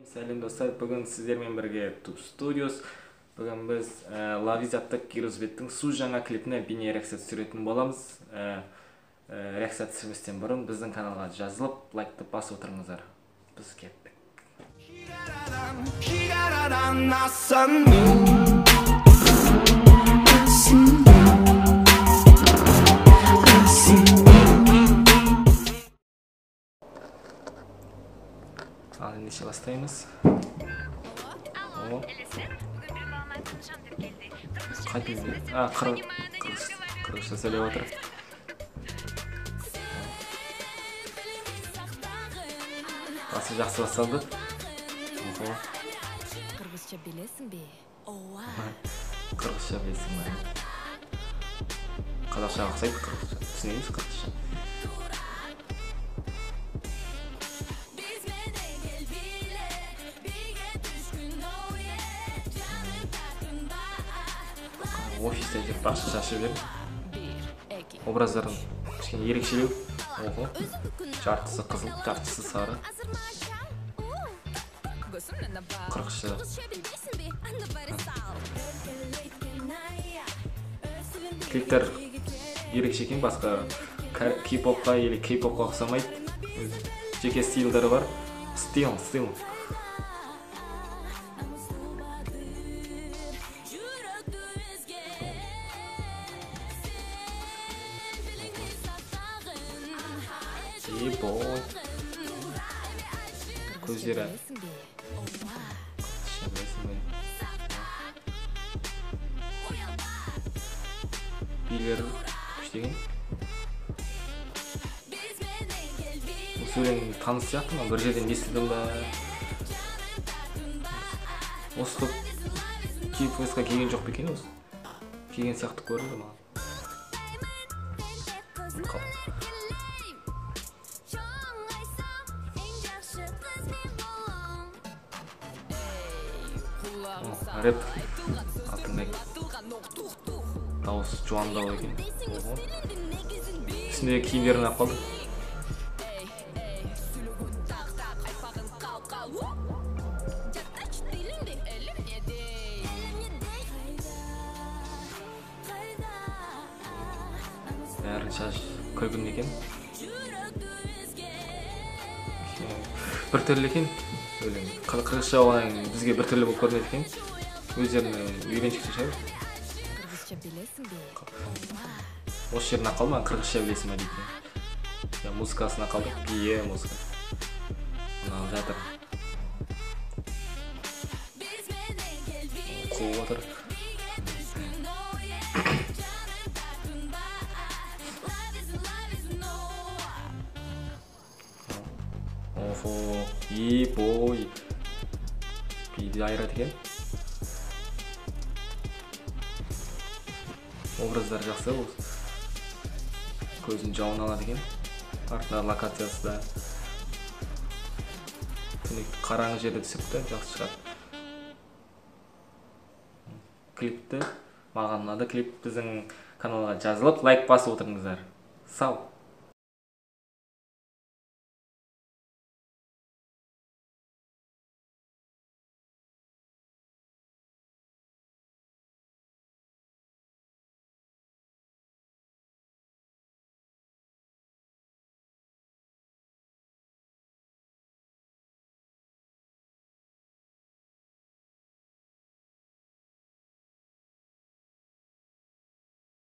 Сәлем достар, бүгін сіздермен бірге Tube Studios. Бүгін біз Лавиз атты Кирузбеттің су жаңа клипіне бейне реакция түсіретін боламыз. Реакция түсірместен бұрын біздің каналға жазылып, лайкты басып отырыңыздар. Біз кеттік. Al ендеше бастаймыз. Қай тілде? Қырғызша сөйлеп отыр. Басы жақсы басталды. Қырғызша білесің бе? Қырғызша білесің бе? Қазақша ұқсайды, қырғызша. Түсінеміз қырғызша. Офисте жүріп бақша шашып жүріп образдарын кішкене ерекшелеу. Жартысы қызыл, жартысы сары. Қырғызша. Клиптер ерекше екен, басқа кей-попқа или кей-попқа ұқсамайды. Жеке стильдері бар. Стил. Бой. Көздері. Билер күштеген. Осы өлең таныс сияқты ма? Бір жерден естідім ба? Осы топ кейп-фестқа келген жоқ па екен осы? Келген сияқты көрінді ма? Рэп атындай дауыс жуандау екен. Үстіндегі киімдерін алып қалды. Бәрін шаш көргін екен. Бір түрлі екен. Қырғызша оған бізге бір түрлі болып көрінеді екен. Өздерінің үйреншікті шығар. Қырғызша білесің бе? Осы жеріне қалма, қырғызша білесің бе дейді. Музыкасына қалдық, бие музыка. Мынау жатыр. Қуып отыр. Бой. Биді айырады екен. Образдар жақсы ол. Көзін жауын алады екен. Артында локациясы да. Қараңғы жерде түсіпті, жақсы шығады. Клипті, маған ұнады клип. Біздің каналға жазылып, лайк басып отырыңыздар. Сау!